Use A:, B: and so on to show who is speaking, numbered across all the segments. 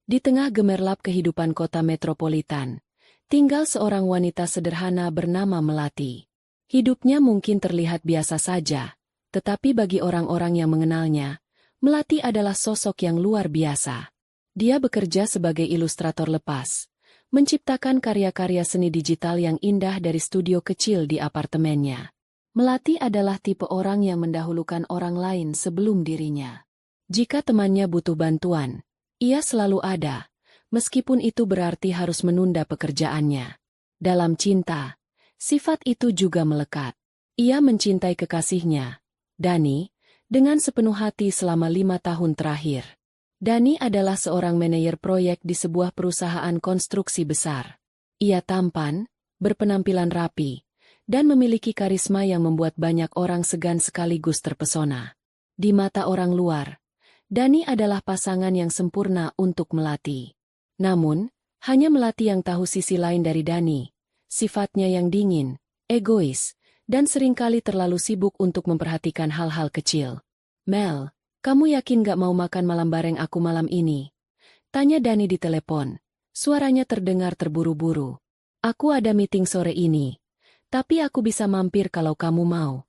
A: Di tengah gemerlap kehidupan kota metropolitan, tinggal seorang wanita sederhana bernama Melati. Hidupnya mungkin terlihat biasa saja, tetapi bagi orang-orang yang mengenalnya, Melati adalah sosok yang luar biasa. Dia bekerja sebagai ilustrator lepas, menciptakan karya-karya seni digital yang indah dari studio kecil di apartemennya. Melati adalah tipe orang yang mendahulukan orang lain sebelum dirinya. Jika temannya butuh bantuan, ia selalu ada, meskipun itu berarti harus menunda pekerjaannya. Dalam cinta, sifat itu juga melekat. Ia mencintai kekasihnya, Dani, dengan sepenuh hati selama 5 tahun terakhir. Dani adalah seorang manajer proyek di sebuah perusahaan konstruksi besar. Ia tampan, berpenampilan rapi, dan memiliki karisma yang membuat banyak orang segan sekaligus terpesona. Di mata orang luar, Dani adalah pasangan yang sempurna untuk Melati. Namun, hanya Melati yang tahu sisi lain dari Dani, sifatnya yang dingin, egois, dan seringkali terlalu sibuk untuk memperhatikan hal-hal kecil. "Mel, kamu yakin gak mau makan malam bareng aku malam ini?" tanya Dani di telepon. Suaranya terdengar terburu-buru. "Aku ada meeting sore ini, tapi aku bisa mampir kalau kamu mau."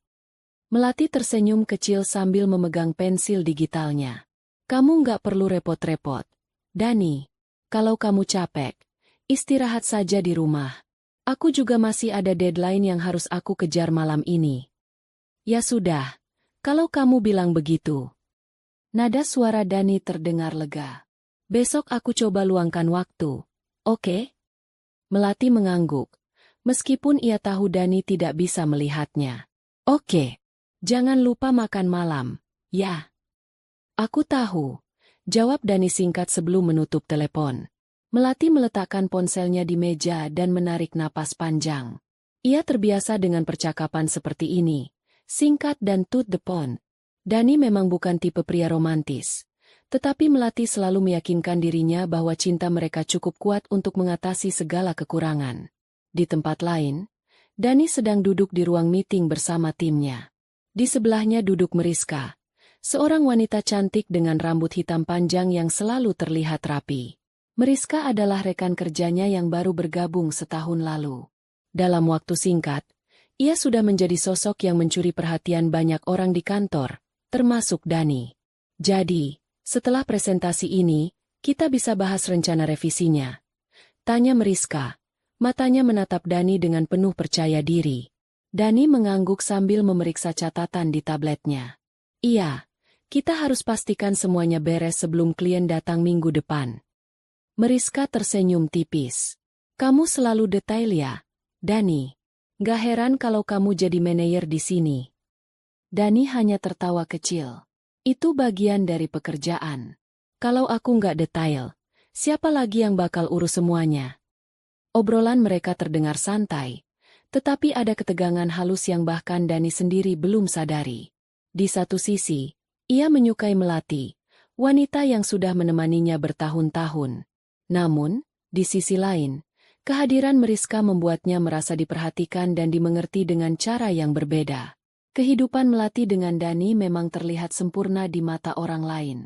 A: Melati tersenyum kecil sambil memegang pensil digitalnya. "Kamu nggak perlu repot-repot, Dani. Kalau kamu capek, istirahat saja di rumah. Aku juga masih ada deadline yang harus aku kejar malam ini." "Ya sudah, kalau kamu bilang begitu." Nada suara Dani terdengar lega. "Besok aku coba luangkan waktu, oke?" Melati mengangguk, meskipun ia tahu Dani tidak bisa melihatnya. "Oke, jangan lupa makan malam, ya?" "Aku tahu," jawab Dani singkat sebelum menutup telepon. Melati meletakkan ponselnya di meja dan menarik napas panjang. Ia terbiasa dengan percakapan seperti ini, singkat dan to the point. Dani memang bukan tipe pria romantis, tetapi Melati selalu meyakinkan dirinya bahwa cinta mereka cukup kuat untuk mengatasi segala kekurangan. Di tempat lain, Dani sedang duduk di ruang meeting bersama timnya. Di sebelahnya duduk Meriska, seorang wanita cantik dengan rambut hitam panjang yang selalu terlihat rapi. Meriska adalah rekan kerjanya yang baru bergabung setahun lalu. Dalam waktu singkat, ia sudah menjadi sosok yang mencuri perhatian banyak orang di kantor, termasuk Dani. "Jadi, setelah presentasi ini, kita bisa bahas rencana revisinya?" tanya Meriska. Matanya menatap Dani dengan penuh percaya diri. Dani mengangguk sambil memeriksa catatan di tabletnya. "Iya. Kita harus pastikan semuanya beres sebelum klien datang minggu depan." Meriska tersenyum tipis. "Kamu selalu detail ya, Dani. Gak heran kalau kamu jadi manajer di sini." Dani hanya tertawa kecil. "Itu bagian dari pekerjaan. Kalau aku nggak detail, siapa lagi yang bakal urus semuanya?" Obrolan mereka terdengar santai, tetapi ada ketegangan halus yang bahkan Dani sendiri belum sadari. Di satu sisi, ia menyukai Melati, wanita yang sudah menemaninya bertahun-tahun. Namun, di sisi lain, kehadiran Meriska membuatnya merasa diperhatikan dan dimengerti dengan cara yang berbeda. Kehidupan Melati dengan Dani memang terlihat sempurna di mata orang lain.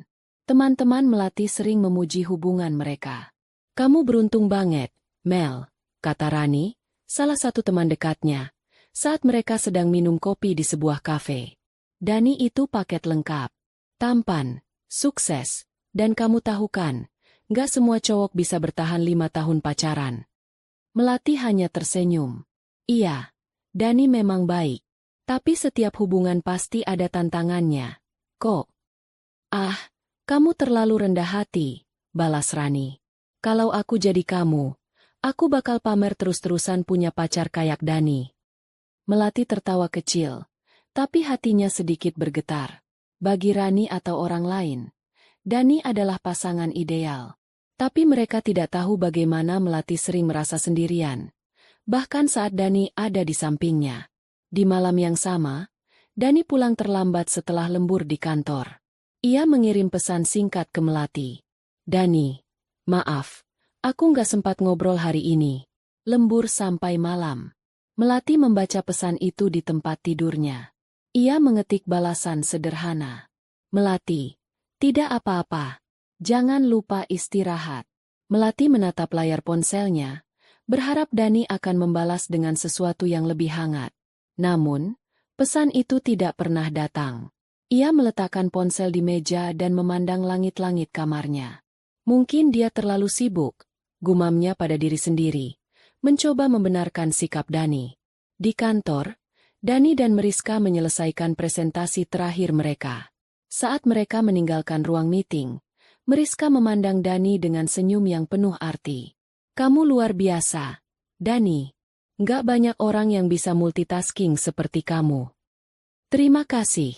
A: Teman-teman Melati sering memuji hubungan mereka. "Kamu beruntung banget, Mel," kata Rani, salah satu teman dekatnya, saat mereka sedang minum kopi di sebuah kafe. "Dani itu paket lengkap. Tampan, sukses, dan kamu tahu kan, gak semua cowok bisa bertahan 5 tahun pacaran." Melati hanya tersenyum. "Iya, Dani memang baik. Tapi setiap hubungan pasti ada tantangannya, kok." "Ah, kamu terlalu rendah hati," balas Rani. "Kalau aku jadi kamu, aku bakal pamer terus-terusan punya pacar kayak Dani." Melati tertawa kecil, tapi hatinya sedikit bergetar. Bagi Rani atau orang lain, Dani adalah pasangan ideal. Tapi mereka tidak tahu bagaimana Melati sering merasa sendirian, bahkan saat Dani ada di sampingnya. Di malam yang sama, Dani pulang terlambat setelah lembur di kantor. Ia mengirim pesan singkat ke Melati. "Dani, maaf, aku nggak sempat ngobrol hari ini. Lembur sampai malam." Melati membaca pesan itu di tempat tidurnya. Ia mengetik balasan sederhana. "Melati, tidak apa-apa. Jangan lupa istirahat. Melati menatap layar ponselnya, berharap Dani akan membalas dengan sesuatu yang lebih hangat. Namun, pesan itu tidak pernah datang. Ia meletakkan ponsel di meja dan memandang langit-langit kamarnya. Mungkin dia terlalu sibuk, gumamnya pada diri sendiri, mencoba membenarkan sikap Dani. Di kantor, Dani dan Mariska menyelesaikan presentasi terakhir mereka. Saat mereka meninggalkan ruang meeting, Mariska memandang Dani dengan senyum yang penuh arti. Kamu luar biasa, Dani. Nggak banyak orang yang bisa multitasking seperti kamu. Terima kasih,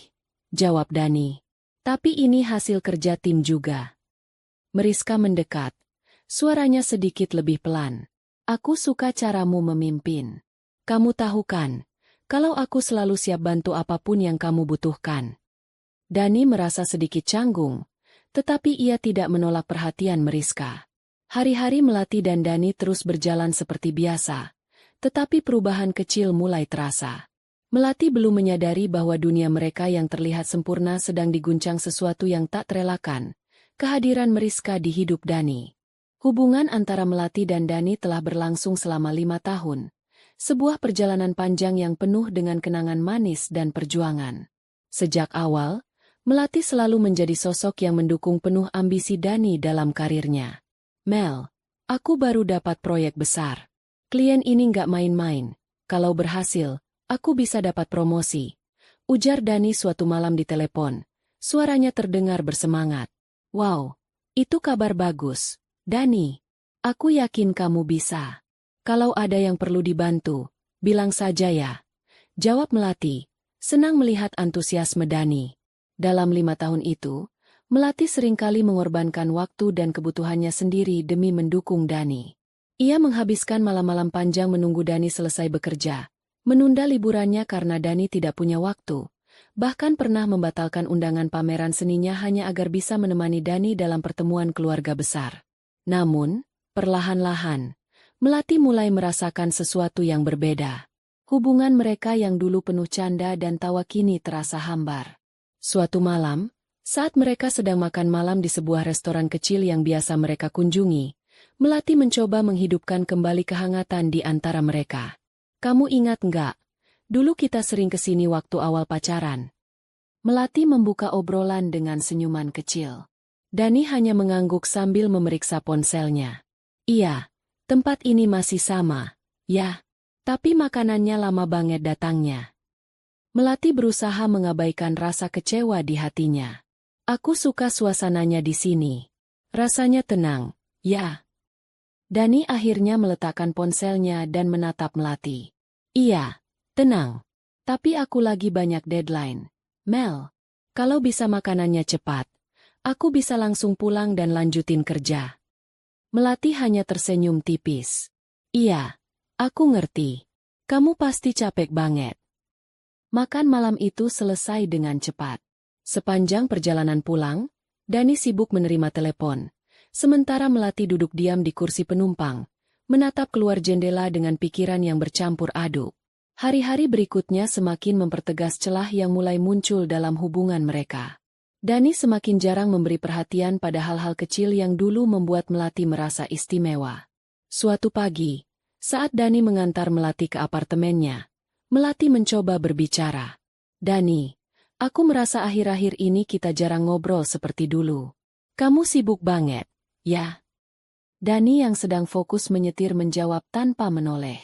A: jawab Dani. Tapi ini hasil kerja tim juga. Mariska mendekat. Suaranya sedikit lebih pelan. Aku suka caramu memimpin. Kamu tahu kan, kalau aku selalu siap bantu apapun yang kamu butuhkan. Dani merasa sedikit canggung, tetapi ia tidak menolak perhatian Mariska. Hari-hari Melati dan Dani terus berjalan seperti biasa, tetapi perubahan kecil mulai terasa. Melati belum menyadari bahwa dunia mereka yang terlihat sempurna sedang diguncang sesuatu yang tak terelakkan, kehadiran Mariska di hidup Dani. Hubungan antara Melati dan Dani telah berlangsung selama 5 tahun, sebuah perjalanan panjang yang penuh dengan kenangan manis dan perjuangan. Sejak awal, Melati selalu menjadi sosok yang mendukung penuh ambisi Dani dalam karirnya. Mel, aku baru dapat proyek besar. Klien ini nggak main-main. Kalau berhasil, aku bisa dapat promosi. Ujar Dani suatu malam di telepon. Suaranya terdengar bersemangat. Wow, itu kabar bagus. Dani, aku yakin kamu bisa. Kalau ada yang perlu dibantu, bilang saja ya. Jawab Melati, senang melihat antusiasme Dani. Dalam 5 tahun itu, Melati seringkali mengorbankan waktu dan kebutuhannya sendiri demi mendukung Dani. Ia menghabiskan malam-malam panjang menunggu Dani selesai bekerja, menunda liburannya karena Dani tidak punya waktu, bahkan pernah membatalkan undangan pameran seninya hanya agar bisa menemani Dani dalam pertemuan keluarga besar. Namun, perlahan-lahan, Melati mulai merasakan sesuatu yang berbeda. Hubungan mereka yang dulu penuh canda dan tawa kini terasa hambar. Suatu malam, saat mereka sedang makan malam di sebuah restoran kecil yang biasa mereka kunjungi, Melati mencoba menghidupkan kembali kehangatan di antara mereka. Kamu ingat nggak? Dulu kita sering kesini waktu awal pacaran. Melati membuka obrolan dengan senyuman kecil. Dani hanya mengangguk sambil memeriksa ponselnya. Iya, tempat ini masih sama, ya. Tapi makanannya lama banget datangnya. Melati berusaha mengabaikan rasa kecewa di hatinya. Aku suka suasananya di sini. Rasanya tenang, ya. Dani akhirnya meletakkan ponselnya dan menatap Melati. Iya, tenang. Tapi aku lagi banyak deadline. Mel, kalau bisa makanannya cepat, aku bisa langsung pulang dan lanjutin kerja. Melati hanya tersenyum tipis. Iya, aku ngerti. Kamu pasti capek banget. Makan malam itu selesai dengan cepat. Sepanjang perjalanan pulang, Dani sibuk menerima telepon. Sementara Melati duduk diam di kursi penumpang, menatap keluar jendela dengan pikiran yang bercampur aduk. Hari-hari berikutnya semakin mempertegas celah yang mulai muncul dalam hubungan mereka. Dani semakin jarang memberi perhatian pada hal-hal kecil yang dulu membuat Melati merasa istimewa. Suatu pagi, saat Dani mengantar Melati ke apartemennya, Melati mencoba berbicara. Dani, aku merasa akhir-akhir ini kita jarang ngobrol seperti dulu. Kamu sibuk banget, ya? Dani yang sedang fokus menyetir menjawab tanpa menoleh.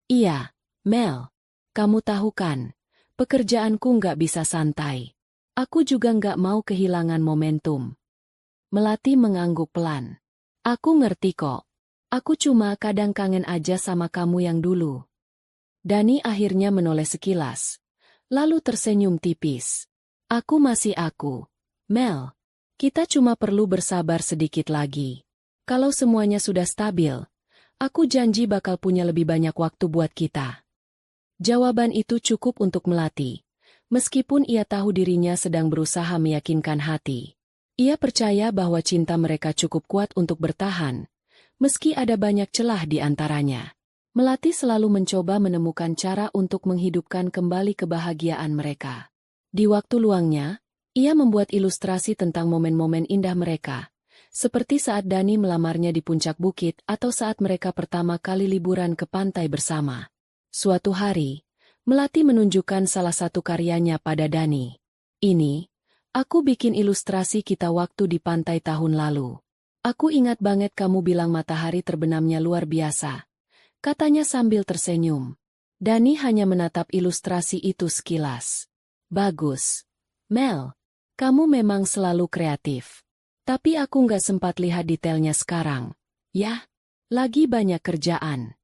A: Iya, Mel. Kamu tahu kan, pekerjaanku nggak bisa santai. Aku juga nggak mau kehilangan momentum. Melati mengangguk pelan. Aku ngerti kok. Aku cuma kadang kangen aja sama kamu yang dulu. Dani akhirnya menoleh sekilas, lalu tersenyum tipis. Aku masih aku. Mel, kita cuma perlu bersabar sedikit lagi. Kalau semuanya sudah stabil, aku janji bakal punya lebih banyak waktu buat kita. Jawaban itu cukup untuk Melati, meskipun ia tahu dirinya sedang berusaha meyakinkan hati. Ia percaya bahwa cinta mereka cukup kuat untuk bertahan, meski ada banyak celah di antaranya. Melati selalu mencoba menemukan cara untuk menghidupkan kembali kebahagiaan mereka. Di waktu luangnya, ia membuat ilustrasi tentang momen-momen indah mereka, Seperti saat Dani melamarnya di puncak bukit atau saat mereka pertama kali liburan ke pantai bersama. Suatu hari, Melati menunjukkan salah satu karyanya pada Dani. Ini, aku bikin ilustrasi kita waktu di pantai tahun lalu. Aku ingat banget kamu bilang matahari terbenamnya luar biasa, katanya sambil tersenyum. Dani hanya menatap ilustrasi itu sekilas. Bagus, Mel. Kamu memang selalu kreatif. Tapi aku nggak sempat lihat detailnya sekarang. Ya, lagi banyak kerjaan.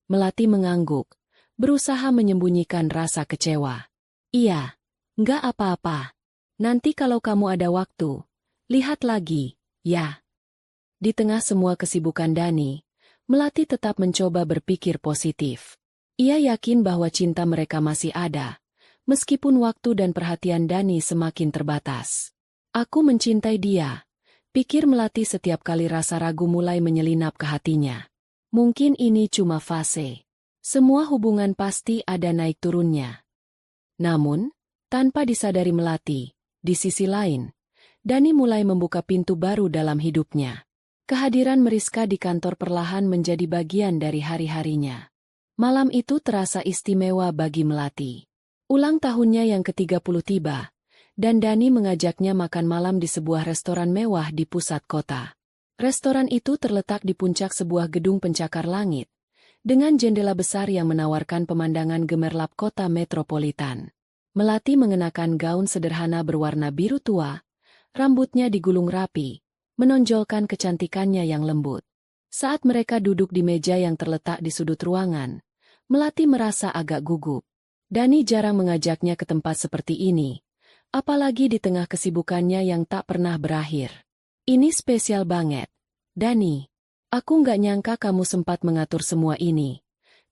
A: Melati mengangguk, berusaha menyembunyikan rasa kecewa. Iya, nggak apa-apa. Nanti kalau kamu ada waktu, lihat lagi, ya. Di tengah semua kesibukan Dani, Melati tetap mencoba berpikir positif. Ia yakin bahwa cinta mereka masih ada, meskipun waktu dan perhatian Dani semakin terbatas. Aku mencintai dia, pikir Melati setiap kali rasa ragu mulai menyelinap ke hatinya. Mungkin ini cuma fase. Semua hubungan pasti ada naik turunnya. Namun, tanpa disadari Melati, di sisi lain, Dani mulai membuka pintu baru dalam hidupnya. Kehadiran Meriska di kantor perlahan menjadi bagian dari hari-harinya. Malam itu terasa istimewa bagi Melati. Ulang tahunnya yang ke-30 tiba, dan Dani mengajaknya makan malam di sebuah restoran mewah di pusat kota. Restoran itu terletak di puncak sebuah gedung pencakar langit, dengan jendela besar yang menawarkan pemandangan gemerlap kota metropolitan. Melati mengenakan gaun sederhana berwarna biru tua, rambutnya digulung rapi, menonjolkan kecantikannya yang lembut. Saat mereka duduk di meja yang terletak di sudut ruangan, Melati merasa agak gugup. Dani jarang mengajaknya ke tempat seperti ini, apalagi di tengah kesibukannya yang tak pernah berakhir. Ini spesial banget, Dani. Aku nggak nyangka kamu sempat mengatur semua ini,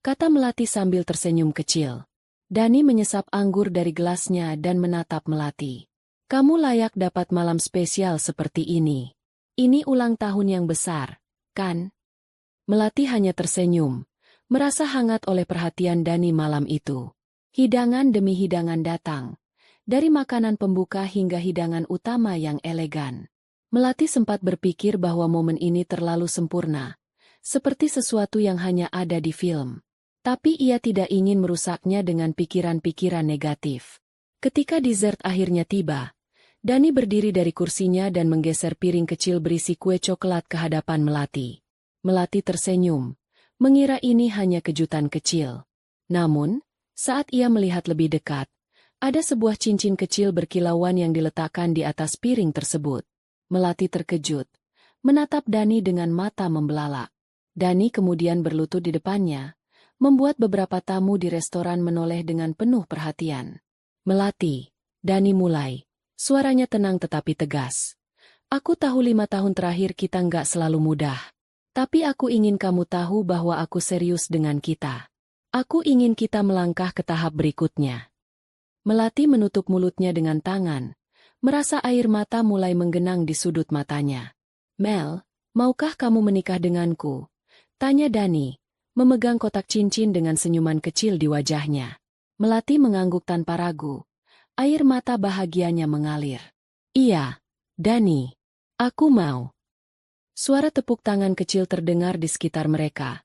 A: kata Melati sambil tersenyum kecil. Dani menyesap anggur dari gelasnya dan menatap Melati. Kamu layak dapat malam spesial seperti ini. Ini ulang tahun yang besar, kan? Melati hanya tersenyum, merasa hangat oleh perhatian Dani malam itu. Hidangan demi hidangan datang, dari makanan pembuka hingga hidangan utama yang elegan. Melati sempat berpikir bahwa momen ini terlalu sempurna, seperti sesuatu yang hanya ada di film. Tapi ia tidak ingin merusaknya dengan pikiran-pikiran negatif. Ketika dessert akhirnya tiba, Dani berdiri dari kursinya dan menggeser piring kecil berisi kue coklat ke hadapan Melati. Melati tersenyum, mengira ini hanya kejutan kecil. Namun, saat ia melihat lebih dekat, ada sebuah cincin kecil berkilauan yang diletakkan di atas piring tersebut. Melati terkejut, menatap Dani dengan mata membelalak. Dani kemudian berlutut di depannya, membuat beberapa tamu di restoran menoleh dengan penuh perhatian. Melati, Dani mulai, suaranya tenang tetapi tegas. Aku tahu 5 tahun terakhir kita nggak selalu mudah. Tapi aku ingin kamu tahu bahwa aku serius dengan kita. Aku ingin kita melangkah ke tahap berikutnya. Melati menutup mulutnya dengan tangan, merasa air mata mulai menggenang di sudut matanya. Mel, maukah kamu menikah denganku? Tanya Dani, memegang kotak cincin dengan senyuman kecil di wajahnya. Melati mengangguk tanpa ragu. Air mata bahagianya mengalir. Iya, Dani, aku mau. Suara tepuk tangan kecil terdengar di sekitar mereka,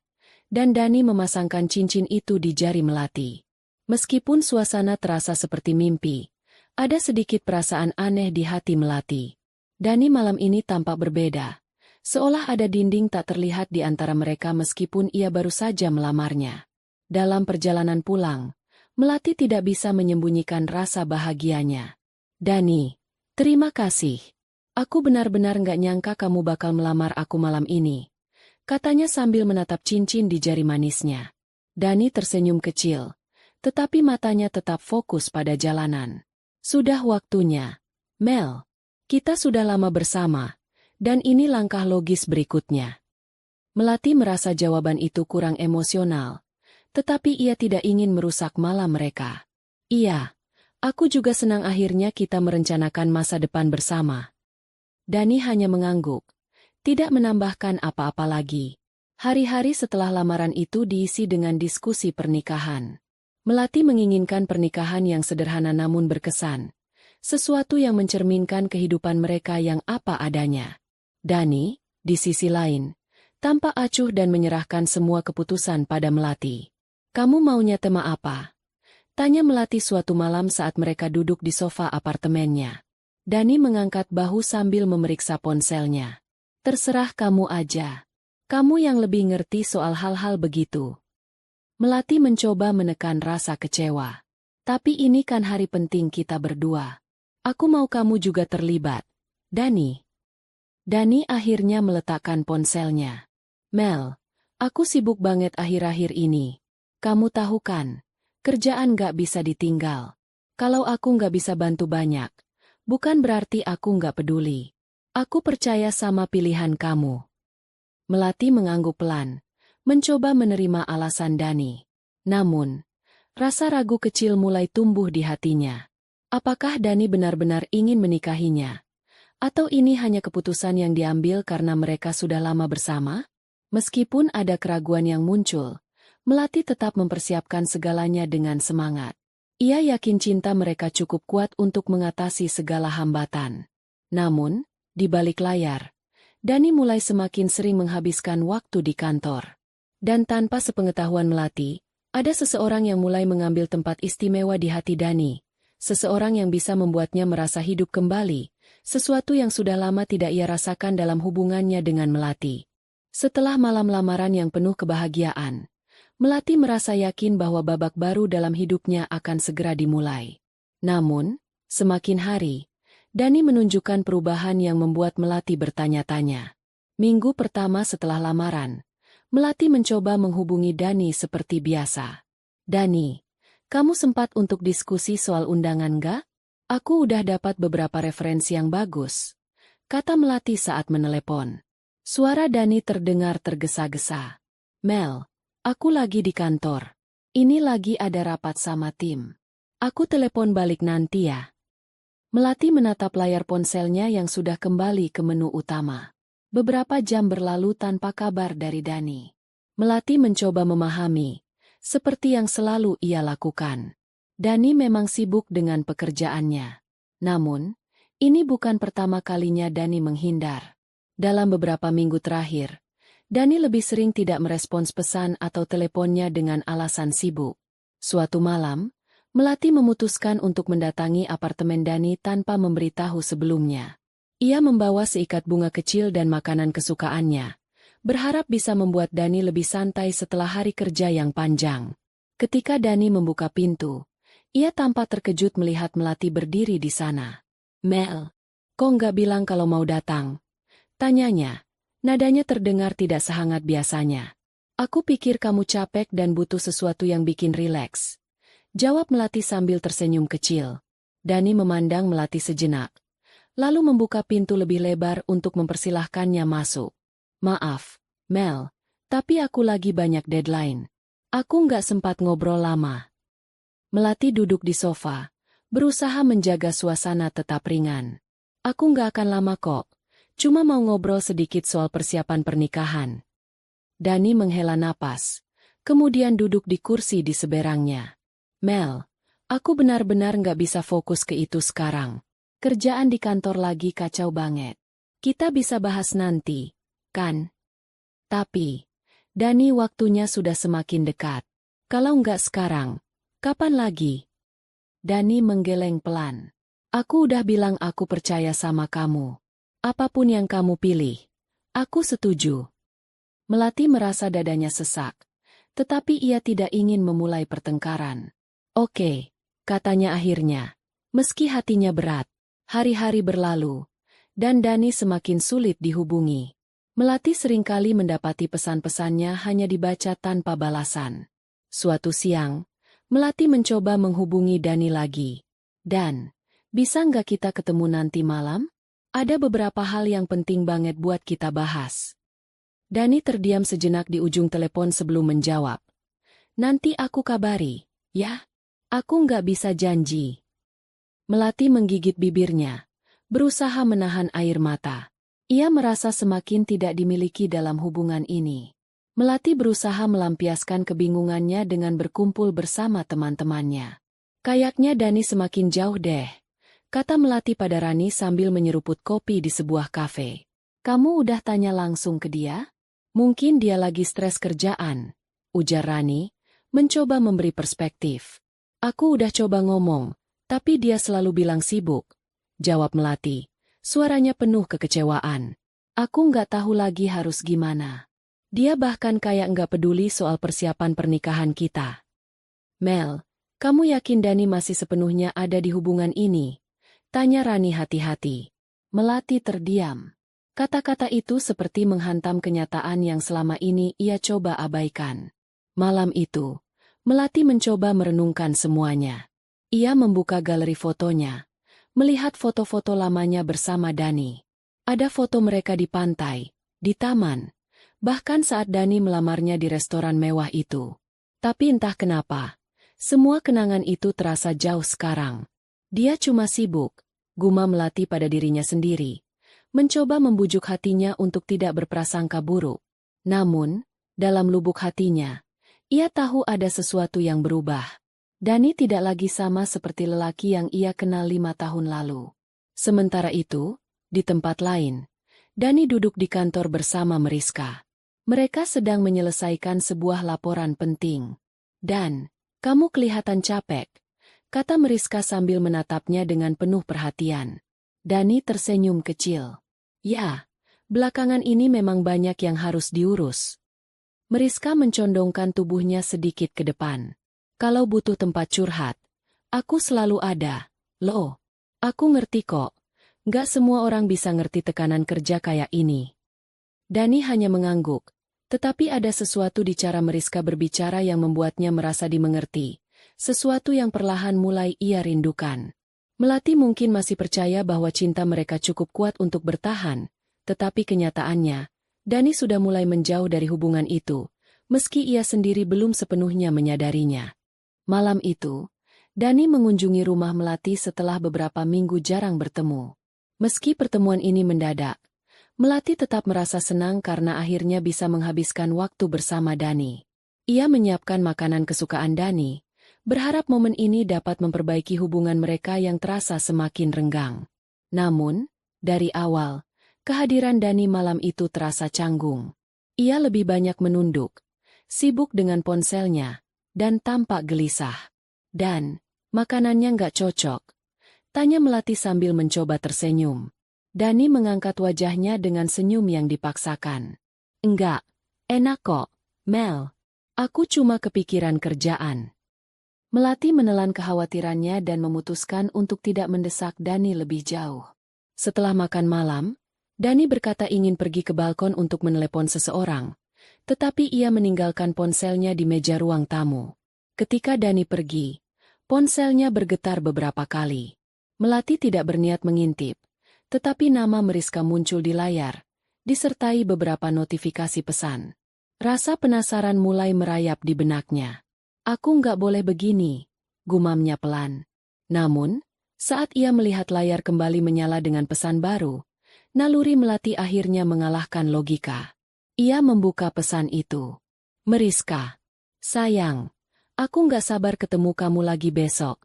A: dan Dani memasangkan cincin itu di jari Melati. Meskipun suasana terasa seperti mimpi, ada sedikit perasaan aneh di hati Melati. Dani malam ini tampak berbeda, seolah ada dinding tak terlihat di antara mereka meskipun ia baru saja melamarnya. Dalam perjalanan pulang, Melati tidak bisa menyembunyikan rasa bahagianya. Dani, terima kasih. Aku benar-benar nggak nyangka kamu bakal melamar aku malam ini, katanya sambil menatap cincin di jari manisnya. Dani tersenyum kecil, tetapi matanya tetap fokus pada jalanan. Sudah waktunya, Mel. Kita sudah lama bersama, dan ini langkah logis berikutnya. Melati merasa jawaban itu kurang emosional, tetapi ia tidak ingin merusak malam mereka. Iya, aku juga senang akhirnya kita merencanakan masa depan bersama. Dani hanya mengangguk, tidak menambahkan apa-apa lagi. Hari-hari setelah lamaran itu diisi dengan diskusi pernikahan. Melati menginginkan pernikahan yang sederhana namun berkesan, sesuatu yang mencerminkan kehidupan mereka yang apa adanya. Dani, di sisi lain, tampak acuh dan menyerahkan semua keputusan pada Melati. Kamu maunya tema apa? Tanya Melati suatu malam saat mereka duduk di sofa apartemennya. Dani mengangkat bahu sambil memeriksa ponselnya. Terserah kamu aja. Kamu yang lebih ngerti soal hal-hal begitu. Melati mencoba menekan rasa kecewa. Tapi ini kan hari penting kita berdua. Aku mau kamu juga terlibat. Dani. Dani akhirnya meletakkan ponselnya. Mel, aku sibuk banget akhir-akhir ini. Kamu tahu kan? Kerjaan gak bisa ditinggal. Kalau aku gak bisa bantu banyak, bukan berarti aku gak peduli. Aku percaya sama pilihan kamu. Melati mengangguk pelan, mencoba menerima alasan Dani. Namun, rasa ragu kecil mulai tumbuh di hatinya. Apakah Dani benar-benar ingin menikahinya? Atau ini hanya keputusan yang diambil karena mereka sudah lama bersama? Meskipun ada keraguan yang muncul, Melati tetap mempersiapkan segalanya dengan semangat. Ia yakin cinta mereka cukup kuat untuk mengatasi segala hambatan. Namun, di balik layar, Dani mulai semakin sering menghabiskan waktu di kantor. Dan tanpa sepengetahuan Melati, ada seseorang yang mulai mengambil tempat istimewa di hati Dani. Seseorang yang bisa membuatnya merasa hidup kembali, sesuatu yang sudah lama tidak ia rasakan dalam hubungannya dengan Melati. Setelah malam lamaran yang penuh kebahagiaan, Melati merasa yakin bahwa babak baru dalam hidupnya akan segera dimulai. Namun, semakin hari, Dani menunjukkan perubahan yang membuat Melati bertanya-tanya. Minggu pertama setelah lamaran, Melati mencoba menghubungi Dani seperti biasa. Dani, kamu sempat untuk diskusi soal undangan gak? Aku udah dapat beberapa referensi yang bagus, kata Melati saat menelepon. Suara Dani terdengar tergesa-gesa. Mel, aku lagi di kantor. Ini lagi ada rapat sama tim. Aku telepon balik nanti ya. Melati menatap layar ponselnya yang sudah kembali ke menu utama. Beberapa jam berlalu tanpa kabar dari Dani. Melati mencoba memahami, seperti yang selalu ia lakukan. Dani memang sibuk dengan pekerjaannya. Namun, ini bukan pertama kalinya Dani menghindar. Dalam beberapa minggu terakhir, Dani lebih sering tidak merespons pesan atau teleponnya dengan alasan sibuk. Suatu malam, Melati memutuskan untuk mendatangi apartemen Dani tanpa memberitahu sebelumnya. Ia membawa seikat bunga kecil dan makanan kesukaannya, berharap bisa membuat Dani lebih santai setelah hari kerja yang panjang. Ketika Dani membuka pintu, ia tampak terkejut melihat Melati berdiri di sana. Mel, kok nggak bilang kalau mau datang? Tanyanya. Nadanya terdengar tidak sehangat biasanya. Aku pikir kamu capek dan butuh sesuatu yang bikin rileks. Jawab Melati sambil tersenyum kecil. Dani memandang Melati sejenak, lalu membuka pintu lebih lebar untuk mempersilahkannya masuk. Maaf, Mel, tapi aku lagi banyak deadline. Aku nggak sempat ngobrol lama. Melati duduk di sofa, berusaha menjaga suasana tetap ringan. Aku nggak akan lama kok. Cuma mau ngobrol sedikit soal persiapan pernikahan. Dani menghela napas, kemudian duduk di kursi di seberangnya. Mel, aku benar-benar nggak bisa fokus ke itu sekarang. Kerjaan di kantor lagi kacau banget. Kita bisa bahas nanti, kan? Tapi, Dani waktunya sudah semakin dekat. Kalau nggak sekarang, kapan lagi? Dani menggeleng pelan. Aku udah bilang aku percaya sama kamu. Apapun yang kamu pilih, aku setuju. Melati merasa dadanya sesak, tetapi ia tidak ingin memulai pertengkaran. Oke, katanya akhirnya. Meski hatinya berat, hari-hari berlalu, dan Dani semakin sulit dihubungi. Melati seringkali mendapati pesan-pesannya hanya dibaca tanpa balasan. Suatu siang, Melati mencoba menghubungi Dani lagi. Dan, bisa nggak kita ketemu nanti malam? Ada beberapa hal yang penting banget buat kita bahas. Dani terdiam sejenak di ujung telepon sebelum menjawab. Nanti aku kabari, ya? Aku nggak bisa janji. Melati menggigit bibirnya, berusaha menahan air mata. Ia merasa semakin tidak dimiliki dalam hubungan ini. Melati berusaha melampiaskan kebingungannya dengan berkumpul bersama teman-temannya. Kayaknya Dani semakin jauh deh, kata Melati pada Rani sambil menyeruput kopi di sebuah kafe. Kamu udah tanya langsung ke dia? Mungkin dia lagi stres kerjaan, ujar Rani, mencoba memberi perspektif. Aku udah coba ngomong, tapi dia selalu bilang sibuk, jawab Melati, suaranya penuh kekecewaan. Aku nggak tahu lagi harus gimana. Dia bahkan kayak nggak peduli soal persiapan pernikahan kita. Mel, kamu yakin Dani masih sepenuhnya ada di hubungan ini? Tanya Rani hati-hati. Melati terdiam. Kata-kata itu seperti menghantam kenyataan yang selama ini ia coba abaikan. Malam itu, Melati mencoba merenungkan semuanya. Ia membuka galeri fotonya, melihat foto-foto lamanya bersama Dani. Ada foto mereka di pantai, di taman, bahkan saat Dani melamarnya di restoran mewah itu. Tapi entah kenapa, semua kenangan itu terasa jauh sekarang. Dia cuma sibuk, gumam Melati pada dirinya sendiri. Mencoba membujuk hatinya untuk tidak berprasangka buruk. Namun, dalam lubuk hatinya, ia tahu ada sesuatu yang berubah. Dani tidak lagi sama seperti lelaki yang ia kenal 5 tahun lalu. Sementara itu, di tempat lain, Dani duduk di kantor bersama Mariska. Mereka sedang menyelesaikan sebuah laporan penting. Dan, kamu kelihatan capek, kata Mariska sambil menatapnya dengan penuh perhatian. Dani tersenyum kecil. Ya, belakangan ini memang banyak yang harus diurus. Mariska mencondongkan tubuhnya sedikit ke depan. Kalau butuh tempat curhat, aku selalu ada. Loh, aku ngerti kok. Nggak semua orang bisa ngerti tekanan kerja kayak ini. Dani hanya mengangguk, tetapi ada sesuatu di cara Mariska berbicara yang membuatnya merasa dimengerti. Sesuatu yang perlahan mulai ia rindukan. Melati mungkin masih percaya bahwa cinta mereka cukup kuat untuk bertahan, tetapi kenyataannya, Dani sudah mulai menjauh dari hubungan itu, meski ia sendiri belum sepenuhnya menyadarinya. Malam itu, Dani mengunjungi rumah Melati setelah beberapa minggu jarang bertemu. Meski pertemuan ini mendadak, Melati tetap merasa senang karena akhirnya bisa menghabiskan waktu bersama Dani. Ia menyiapkan makanan kesukaan Dani, berharap momen ini dapat memperbaiki hubungan mereka yang terasa semakin renggang. Namun, dari awal, kehadiran Dani malam itu terasa canggung. Ia lebih banyak menunduk, sibuk dengan ponselnya, dan tampak gelisah. Dan, makanannya nggak cocok. Tanya Melati sambil mencoba tersenyum. Dani mengangkat wajahnya dengan senyum yang dipaksakan. Enggak, enak kok, Mel. Aku cuma kepikiran kerjaan. Melati menelan kekhawatirannya dan memutuskan untuk tidak mendesak Dani lebih jauh. Setelah makan malam, Dani berkata ingin pergi ke balkon untuk menelepon seseorang, tetapi ia meninggalkan ponselnya di meja ruang tamu. Ketika Dani pergi, ponselnya bergetar beberapa kali. Melati tidak berniat mengintip, tetapi nama Mariska muncul di layar, disertai beberapa notifikasi pesan. Rasa penasaran mulai merayap di benaknya. Aku nggak boleh begini, gumamnya pelan. Namun, saat ia melihat layar kembali menyala dengan pesan baru, naluri Melati akhirnya mengalahkan logika. Ia membuka pesan itu. Mariska, sayang, aku nggak sabar ketemu kamu lagi besok.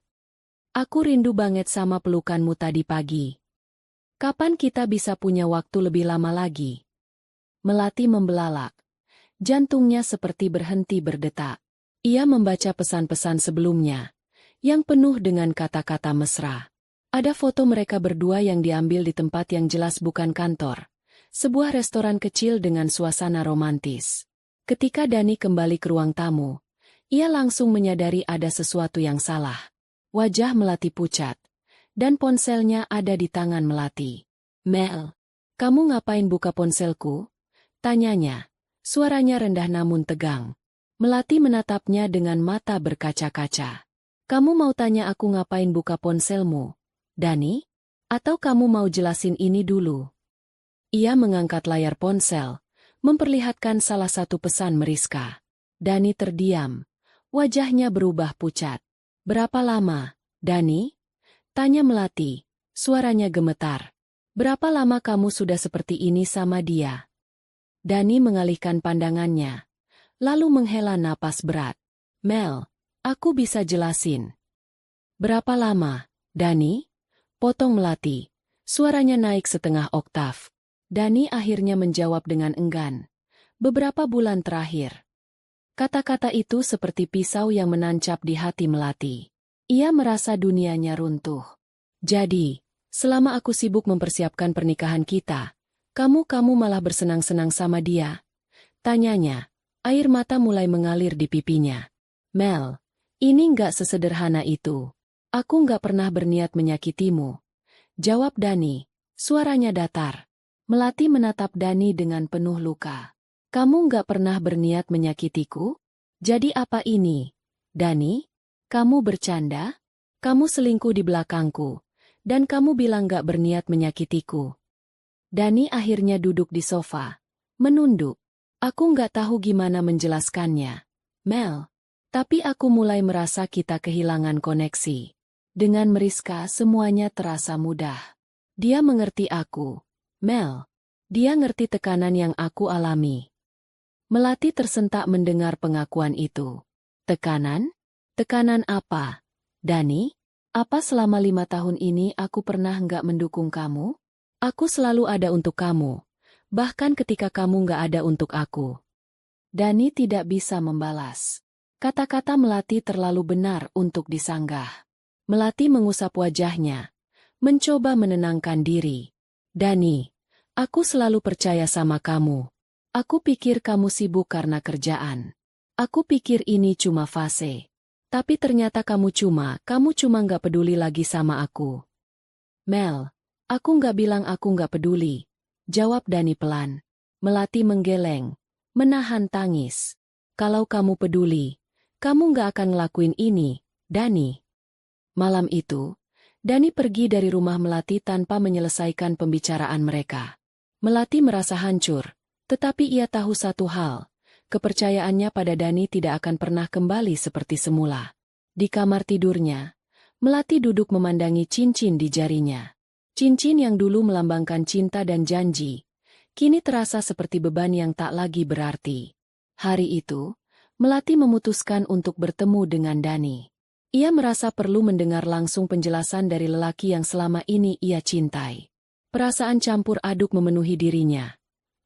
A: Aku rindu banget sama pelukanmu tadi pagi. Kapan kita bisa punya waktu lebih lama lagi? Melati membelalak. Jantungnya seperti berhenti berdetak. Ia membaca pesan-pesan sebelumnya, yang penuh dengan kata-kata mesra. Ada foto mereka berdua yang diambil di tempat yang jelas bukan kantor, sebuah restoran kecil dengan suasana romantis. Ketika Dani kembali ke ruang tamu, ia langsung menyadari ada sesuatu yang salah. Wajah Melati pucat, dan ponselnya ada di tangan Melati. Mel, kamu ngapain buka ponselku? Tanyanya, suaranya rendah namun tegang. Melati menatapnya dengan mata berkaca-kaca. Kamu mau tanya aku ngapain buka ponselmu, Dani? Atau kamu mau jelasin ini dulu? Ia mengangkat layar ponsel, memperlihatkan salah satu pesan Mariska. Dani terdiam. Wajahnya berubah pucat. Berapa lama, Dani? Tanya Melati. Suaranya gemetar. Berapa lama kamu sudah seperti ini sama dia? Dani mengalihkan pandangannya, lalu menghela napas berat. Mel, aku bisa jelasin. Berapa lama, Dani? Potong Melati. Suaranya naik setengah oktav. Dani akhirnya menjawab dengan enggan. Beberapa bulan terakhir. Kata-kata itu seperti pisau yang menancap di hati Melati. Ia merasa dunianya runtuh. Jadi, selama aku sibuk mempersiapkan pernikahan kita, kamu malah bersenang-senang sama dia? Tanyanya. Air mata mulai mengalir di pipinya. Mel, ini nggak sesederhana itu. Aku nggak pernah berniat menyakitimu. Jawab Dani, suaranya datar. Melati menatap Dani dengan penuh luka. Kamu nggak pernah berniat menyakitiku? Jadi apa ini? Dani, kamu bercanda? Kamu selingkuh di belakangku. Dan kamu bilang nggak berniat menyakitiku. Dani akhirnya duduk di sofa. Menunduk. Aku nggak tahu gimana menjelaskannya. Mel. Tapi aku mulai merasa kita kehilangan koneksi. Dengan Meriska semuanya terasa mudah. Dia mengerti aku. Mel. Dia ngerti tekanan yang aku alami. Melati tersentak mendengar pengakuan itu. Tekanan? Tekanan apa? Dani? Apa selama 5 tahun ini aku pernah nggak mendukung kamu? Aku selalu ada untuk kamu. Bahkan ketika kamu nggak ada untuk aku. Dani tidak bisa membalas. Kata-kata Melati terlalu benar untuk disanggah. Melati mengusap wajahnya. Mencoba menenangkan diri. Dani, aku selalu percaya sama kamu. Aku pikir kamu sibuk karena kerjaan. Aku pikir ini cuma fase. Tapi ternyata kamu cuma nggak peduli lagi sama aku. Mel, aku nggak bilang aku nggak peduli. Jawab Dani pelan. Melati menggeleng, menahan tangis. Kalau kamu peduli, kamu nggak akan ngelakuin ini, Dani. Malam itu, Dani pergi dari rumah Melati tanpa menyelesaikan pembicaraan mereka. Melati merasa hancur, tetapi ia tahu satu hal, kepercayaannya pada Dani tidak akan pernah kembali seperti semula. Di kamar tidurnya, Melati duduk memandangi cincin di jarinya. Cincin yang dulu melambangkan cinta dan janji, kini terasa seperti beban yang tak lagi berarti. Hari itu, Melati memutuskan untuk bertemu dengan Dani. Ia merasa perlu mendengar langsung penjelasan dari lelaki yang selama ini ia cintai. Perasaan campur aduk memenuhi dirinya.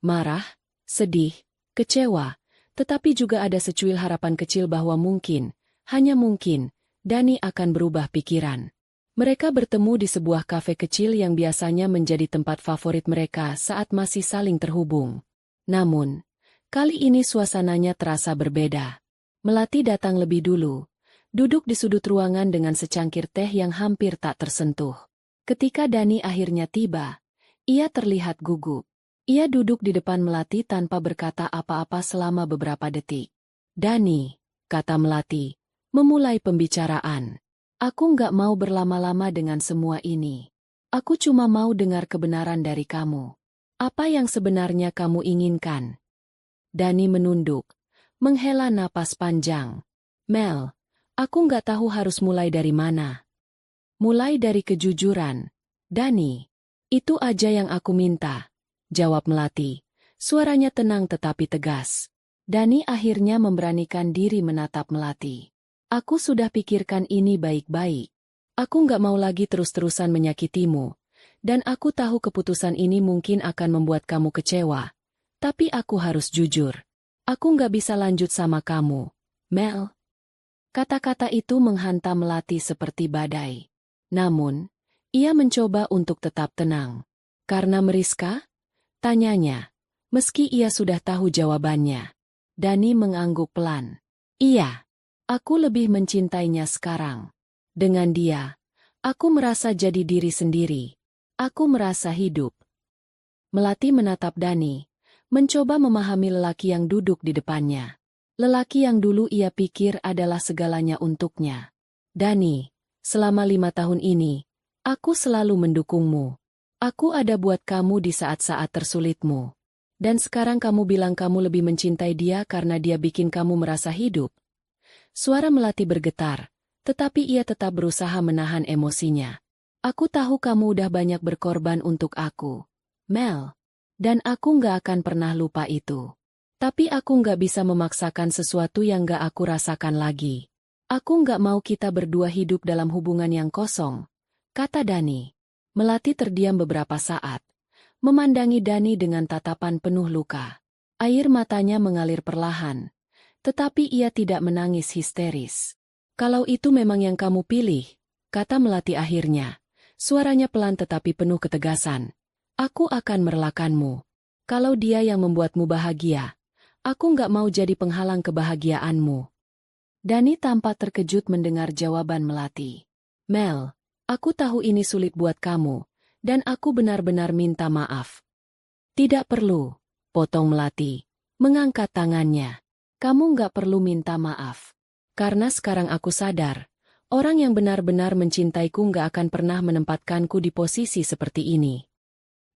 A: Marah, sedih, kecewa, tetapi juga ada secuil harapan kecil bahwa mungkin, hanya mungkin, Dani akan berubah pikiran. Mereka bertemu di sebuah kafe kecil yang biasanya menjadi tempat favorit mereka saat masih saling terhubung. Namun, kali ini suasananya terasa berbeda. Melati datang lebih dulu, duduk di sudut ruangan dengan secangkir teh yang hampir tak tersentuh. Ketika Dani akhirnya tiba, ia terlihat gugup. Ia duduk di depan Melati tanpa berkata apa-apa selama beberapa detik. Dani, kata Melati, memulai pembicaraan. Aku nggak mau berlama-lama dengan semua ini. Aku cuma mau dengar kebenaran dari kamu. Apa yang sebenarnya kamu inginkan? Dani menunduk, menghela napas panjang. Mel, aku nggak tahu harus mulai dari mana. Mulai dari kejujuran. Dani, itu aja yang aku minta. Jawab Melati. Suaranya tenang tetapi tegas. Dani akhirnya memberanikan diri menatap Melati. Aku sudah pikirkan ini baik-baik. Aku nggak mau lagi terus-terusan menyakitimu. Dan aku tahu keputusan ini mungkin akan membuat kamu kecewa. Tapi aku harus jujur. Aku nggak bisa lanjut sama kamu, Mel. Kata-kata itu menghantam Melati seperti badai. Namun, ia mencoba untuk tetap tenang. Karena Meriska? Tanyanya. Meski ia sudah tahu jawabannya. Dani mengangguk pelan. Iya. Aku lebih mencintainya sekarang. Dengan dia, aku merasa jadi diri sendiri. Aku merasa hidup. Melati menatap Dani, mencoba memahami lelaki yang duduk di depannya. Lelaki yang dulu ia pikir adalah segalanya untuknya. Dani, selama 5 tahun ini, aku selalu mendukungmu. Aku ada buat kamu di saat-saat tersulitmu. Dan sekarang kamu bilang kamu lebih mencintai dia karena dia bikin kamu merasa hidup. Suara Melati bergetar, tetapi ia tetap berusaha menahan emosinya. Aku tahu kamu udah banyak berkorban untuk aku, Mel. Dan aku nggak akan pernah lupa itu. Tapi aku nggak bisa memaksakan sesuatu yang nggak aku rasakan lagi. Aku nggak mau kita berdua hidup dalam hubungan yang kosong, kata Dani. Melati terdiam beberapa saat, memandangi Dani dengan tatapan penuh luka. Air matanya mengalir perlahan, tetapi ia tidak menangis histeris. "Kalau itu memang yang kamu pilih," kata Melati akhirnya. Suaranya pelan tetapi penuh ketegasan. "Aku akan merelakanmu. Kalau dia yang membuatmu bahagia, aku nggak mau jadi penghalang kebahagiaanmu." Dani tampak terkejut mendengar jawaban Melati. "Mel, aku tahu ini sulit buat kamu, dan aku benar-benar minta maaf." "Tidak perlu," potong Melati, mengangkat tangannya. "Kamu nggak perlu minta maaf. Karena sekarang aku sadar, orang yang benar-benar mencintaiku nggak akan pernah menempatkanku di posisi seperti ini."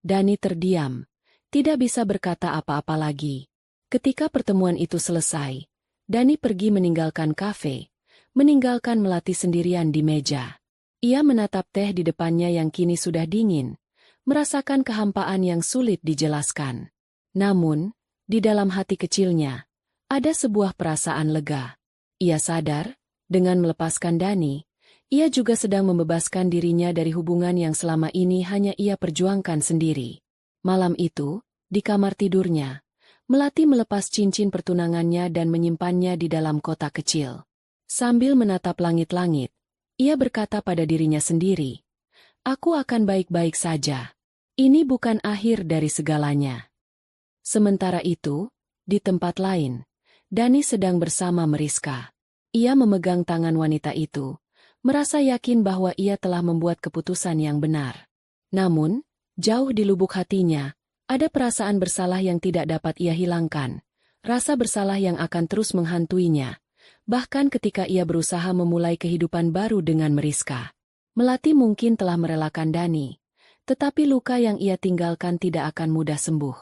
A: Dani terdiam, tidak bisa berkata apa-apa lagi. Ketika pertemuan itu selesai, Dani pergi meninggalkan kafe, meninggalkan Melati sendirian di meja. Ia menatap teh di depannya yang kini sudah dingin, merasakan kehampaan yang sulit dijelaskan. Namun, di dalam hati kecilnya, ada sebuah perasaan lega. Ia sadar, dengan melepaskan Dani, ia juga sedang membebaskan dirinya dari hubungan yang selama ini hanya ia perjuangkan sendiri. Malam itu, di kamar tidurnya, Melati melepas cincin pertunangannya dan menyimpannya di dalam kotak kecil. Sambil menatap langit-langit, ia berkata pada dirinya sendiri, "Aku akan baik-baik saja. Ini bukan akhir dari segalanya." Sementara itu, di tempat lain, Dani sedang bersama Meriska. Ia memegang tangan wanita itu, merasa yakin bahwa ia telah membuat keputusan yang benar. Namun, jauh di lubuk hatinya, ada perasaan bersalah yang tidak dapat ia hilangkan, rasa bersalah yang akan terus menghantuinya, bahkan ketika ia berusaha memulai kehidupan baru dengan Meriska. Melati mungkin telah merelakan Dani, tetapi luka yang ia tinggalkan tidak akan mudah sembuh.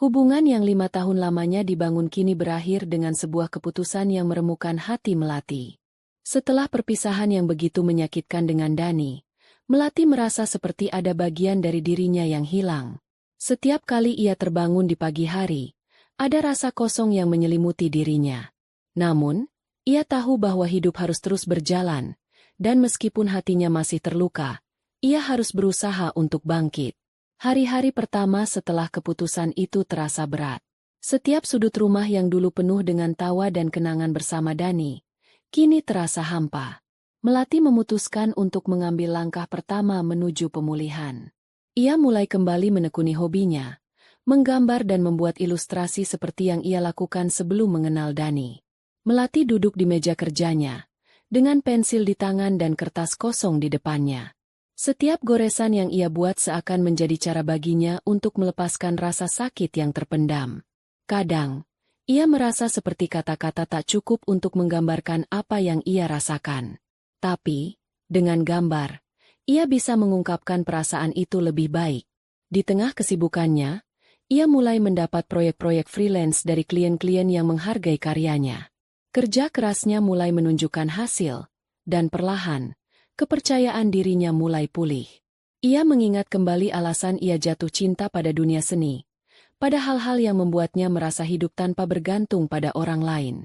A: Hubungan yang 5 tahun lamanya dibangun kini berakhir dengan sebuah keputusan yang meremukkan hati Melati. Setelah perpisahan yang begitu menyakitkan dengan Dani, Melati merasa seperti ada bagian dari dirinya yang hilang. Setiap kali ia terbangun di pagi hari, ada rasa kosong yang menyelimuti dirinya. Namun, ia tahu bahwa hidup harus terus berjalan, dan meskipun hatinya masih terluka, ia harus berusaha untuk bangkit. Hari-hari pertama setelah keputusan itu terasa berat. Setiap sudut rumah yang dulu penuh dengan tawa dan kenangan bersama Dani, kini terasa hampa. Melati memutuskan untuk mengambil langkah pertama menuju pemulihan. Ia mulai kembali menekuni hobinya, menggambar dan membuat ilustrasi seperti yang ia lakukan sebelum mengenal Dani. Melati duduk di meja kerjanya, dengan pensil di tangan dan kertas kosong di depannya. Setiap goresan yang ia buat seakan menjadi cara baginya untuk melepaskan rasa sakit yang terpendam. Kadang, ia merasa seperti kata-kata tak cukup untuk menggambarkan apa yang ia rasakan. Tapi, dengan gambar, ia bisa mengungkapkan perasaan itu lebih baik. Di tengah kesibukannya, ia mulai mendapat proyek-proyek freelance dari klien-klien yang menghargai karyanya. Kerja kerasnya mulai menunjukkan hasil, dan perlahan, kepercayaan dirinya mulai pulih. Ia mengingat kembali alasan ia jatuh cinta pada dunia seni, pada hal-hal yang membuatnya merasa hidup tanpa bergantung pada orang lain.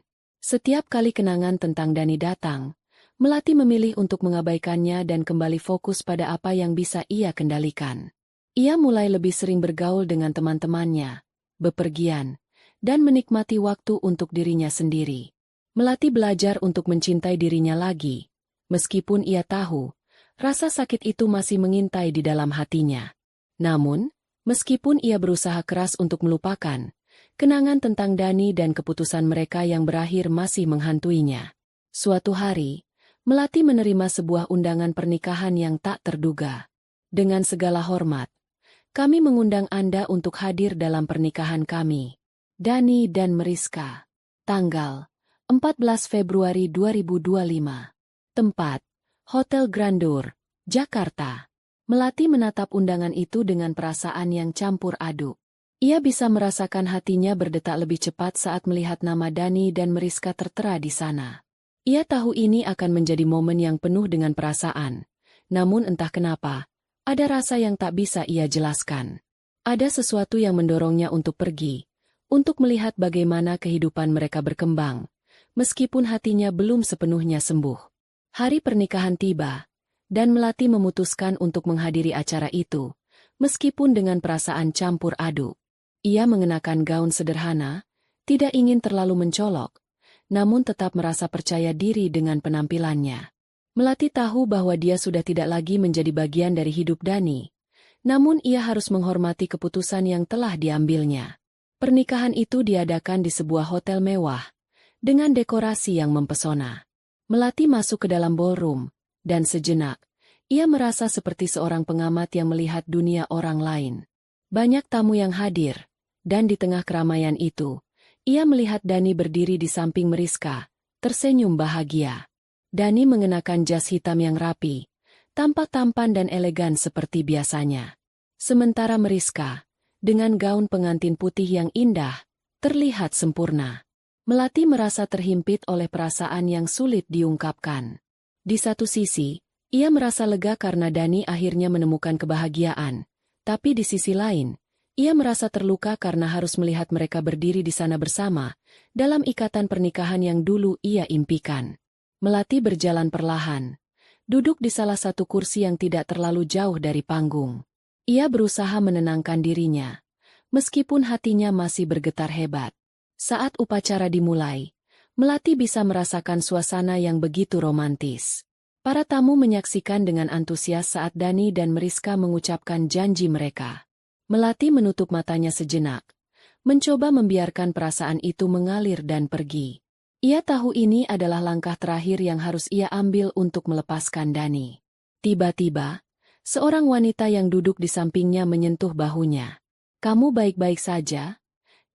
A: Setiap kali kenangan tentang Dani datang, Melati memilih untuk mengabaikannya dan kembali fokus pada apa yang bisa ia kendalikan. Ia mulai lebih sering bergaul dengan teman-temannya, bepergian, dan menikmati waktu untuk dirinya sendiri. Melati belajar untuk mencintai dirinya lagi, meskipun ia tahu, rasa sakit itu masih mengintai di dalam hatinya. Namun, meskipun ia berusaha keras untuk melupakan, kenangan tentang Dani dan keputusan mereka yang berakhir masih menghantuinya. Suatu hari, Melati menerima sebuah undangan pernikahan yang tak terduga. "Dengan segala hormat, kami mengundang Anda untuk hadir dalam pernikahan kami. Dani dan Meriska. Tanggal 14 Februari 2025. Tempat, Hotel Grandeur, Jakarta." Melati menatap undangan itu dengan perasaan yang campur aduk. Ia bisa merasakan hatinya berdetak lebih cepat saat melihat nama Dani dan Meriska tertera di sana. Ia tahu ini akan menjadi momen yang penuh dengan perasaan. Namun entah kenapa, ada rasa yang tak bisa ia jelaskan. Ada sesuatu yang mendorongnya untuk pergi, untuk melihat bagaimana kehidupan mereka berkembang, meskipun hatinya belum sepenuhnya sembuh. Hari pernikahan tiba, dan Melati memutuskan untuk menghadiri acara itu, meskipun dengan perasaan campur aduk. Ia mengenakan gaun sederhana, tidak ingin terlalu mencolok, namun tetap merasa percaya diri dengan penampilannya. Melati tahu bahwa dia sudah tidak lagi menjadi bagian dari hidup Dani, namun ia harus menghormati keputusan yang telah diambilnya. Pernikahan itu diadakan di sebuah hotel mewah, dengan dekorasi yang mempesona. Melati masuk ke dalam ballroom, dan sejenak, ia merasa seperti seorang pengamat yang melihat dunia orang lain. Banyak tamu yang hadir, dan di tengah keramaian itu, ia melihat Dani berdiri di samping Meriska, tersenyum bahagia. Dani mengenakan jas hitam yang rapi, tampak tampan dan elegan seperti biasanya. Sementara Meriska, dengan gaun pengantin putih yang indah, terlihat sempurna. Melati merasa terhimpit oleh perasaan yang sulit diungkapkan. Di satu sisi, ia merasa lega karena Dani akhirnya menemukan kebahagiaan, tapi di sisi lain, ia merasa terluka karena harus melihat mereka berdiri di sana bersama, dalam ikatan pernikahan yang dulu ia impikan. Melati berjalan perlahan, duduk di salah satu kursi yang tidak terlalu jauh dari panggung. Ia berusaha menenangkan dirinya, meskipun hatinya masih bergetar hebat. Saat upacara dimulai, Melati bisa merasakan suasana yang begitu romantis. Para tamu menyaksikan dengan antusias saat Dani dan Meriska mengucapkan janji mereka. Melati menutup matanya sejenak, mencoba membiarkan perasaan itu mengalir dan pergi. Ia tahu ini adalah langkah terakhir yang harus ia ambil untuk melepaskan Dani. Tiba-tiba, seorang wanita yang duduk di sampingnya menyentuh bahunya. "Kamu baik-baik saja?"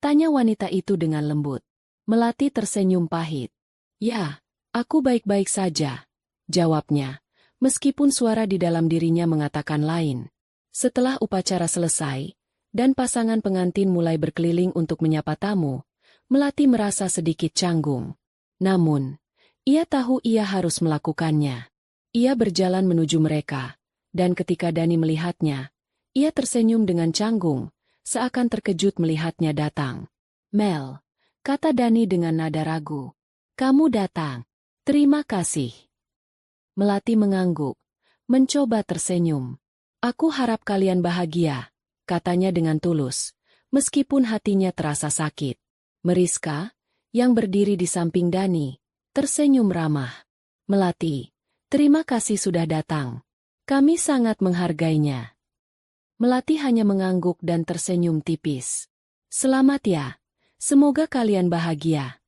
A: tanya wanita itu dengan lembut. Melati tersenyum pahit. "Ya, aku baik-baik saja," jawabnya, meskipun suara di dalam dirinya mengatakan lain. Setelah upacara selesai, dan pasangan pengantin mulai berkeliling untuk menyapa tamu, Melati merasa sedikit canggung. Namun, ia tahu ia harus melakukannya. Ia berjalan menuju mereka, dan ketika Dani melihatnya, ia tersenyum dengan canggung, seakan terkejut melihatnya datang. "Mel," kata Dani dengan nada ragu. "Kamu datang. Terima kasih." Melati mengangguk, mencoba tersenyum. "Aku harap kalian bahagia," katanya dengan tulus, meskipun hatinya terasa sakit. Meriska, yang berdiri di samping Dani, tersenyum ramah. "Melati, terima kasih sudah datang. Kami sangat menghargainya." Melati hanya mengangguk dan tersenyum tipis. "Selamat ya, semoga kalian bahagia."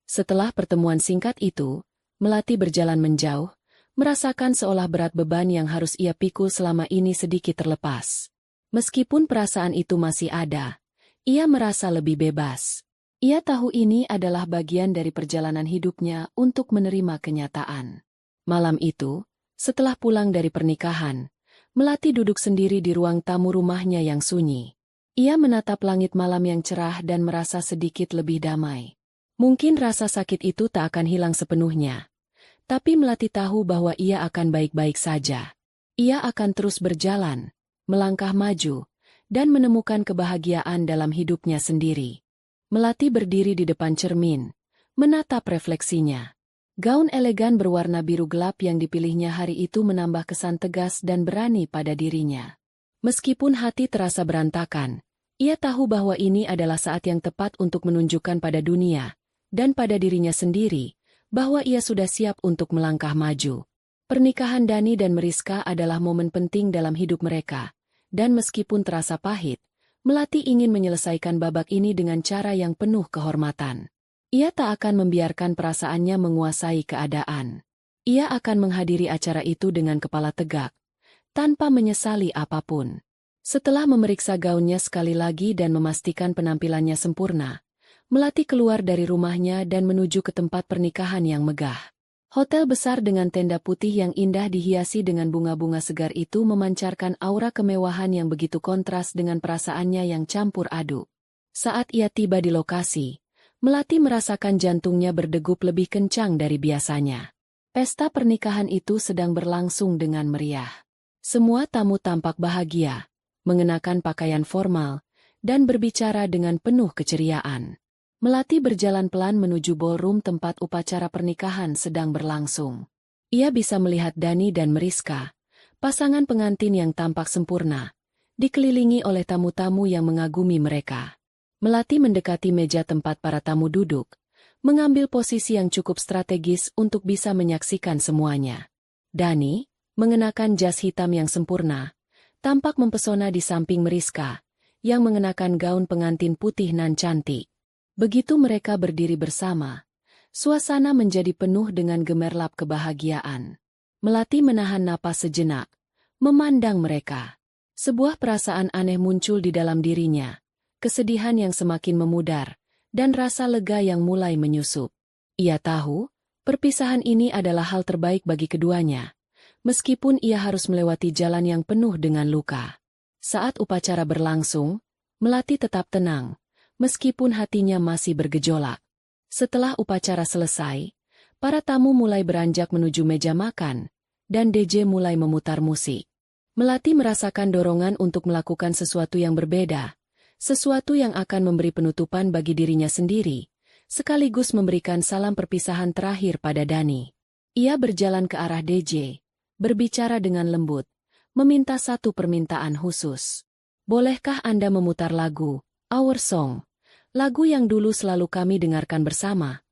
A: Setelah pertemuan singkat itu, Melati berjalan menjauh, merasakan seolah berat beban yang harus ia pikul selama ini sedikit terlepas. Meskipun perasaan itu masih ada, ia merasa lebih bebas. Ia tahu ini adalah bagian dari perjalanan hidupnya untuk menerima kenyataan. Malam itu, setelah pulang dari pernikahan, Melati duduk sendiri di ruang tamu rumahnya yang sunyi. Ia menatap langit malam yang cerah dan merasa sedikit lebih damai. Mungkin rasa sakit itu tak akan hilang sepenuhnya. Tapi Melati tahu bahwa ia akan baik-baik saja. Ia akan terus berjalan, melangkah maju, dan menemukan kebahagiaan dalam hidupnya sendiri. Melati berdiri di depan cermin, menatap refleksinya. Gaun elegan berwarna biru gelap yang dipilihnya hari itu menambah kesan tegas dan berani pada dirinya. Meskipun hati terasa berantakan, ia tahu bahwa ini adalah saat yang tepat untuk menunjukkan pada dunia, dan pada dirinya sendiri, bahwa ia sudah siap untuk melangkah maju. Pernikahan Dani dan Meriska adalah momen penting dalam hidup mereka, dan meskipun terasa pahit, Melati ingin menyelesaikan babak ini dengan cara yang penuh kehormatan. Ia tak akan membiarkan perasaannya menguasai keadaan. Ia akan menghadiri acara itu dengan kepala tegak, tanpa menyesali apapun. Setelah memeriksa gaunnya sekali lagi dan memastikan penampilannya sempurna, Melati keluar dari rumahnya dan menuju ke tempat pernikahan yang megah. Hotel besar dengan tenda putih yang indah dihiasi dengan bunga-bunga segar itu memancarkan aura kemewahan yang begitu kontras dengan perasaannya yang campur aduk. Saat ia tiba di lokasi, Melati merasakan jantungnya berdegup lebih kencang dari biasanya. Pesta pernikahan itu sedang berlangsung dengan meriah. Semua tamu tampak bahagia, mengenakan pakaian formal, dan berbicara dengan penuh keceriaan. Melati berjalan pelan menuju ballroom tempat upacara pernikahan sedang berlangsung. Ia bisa melihat Dani dan Meriska, pasangan pengantin yang tampak sempurna, dikelilingi oleh tamu-tamu yang mengagumi mereka. Melati mendekati meja tempat para tamu duduk, mengambil posisi yang cukup strategis untuk bisa menyaksikan semuanya. Dani, mengenakan jas hitam yang sempurna, tampak mempesona di samping Meriska, yang mengenakan gaun pengantin putih nan cantik. Begitu mereka berdiri bersama, suasana menjadi penuh dengan gemerlap kebahagiaan. Melati menahan napas sejenak, memandang mereka. Sebuah perasaan aneh muncul di dalam dirinya, kesedihan yang semakin memudar, dan rasa lega yang mulai menyusup. Ia tahu, perpisahan ini adalah hal terbaik bagi keduanya, meskipun ia harus melewati jalan yang penuh dengan luka. Saat upacara berlangsung, Melati tetap tenang, meskipun hatinya masih bergejolak. Setelah upacara selesai, para tamu mulai beranjak menuju meja makan, dan DJ mulai memutar musik. Melati merasakan dorongan untuk melakukan sesuatu yang berbeda, sesuatu yang akan memberi penutupan bagi dirinya sendiri, sekaligus memberikan salam perpisahan terakhir pada Dani. Ia berjalan ke arah DJ, berbicara dengan lembut, meminta satu permintaan khusus. Bolehkah Anda memutar lagu, Our Song, lagu yang dulu selalu kami dengarkan bersama?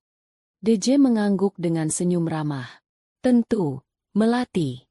A: DJ mengangguk dengan senyum ramah. Tentu, Melati.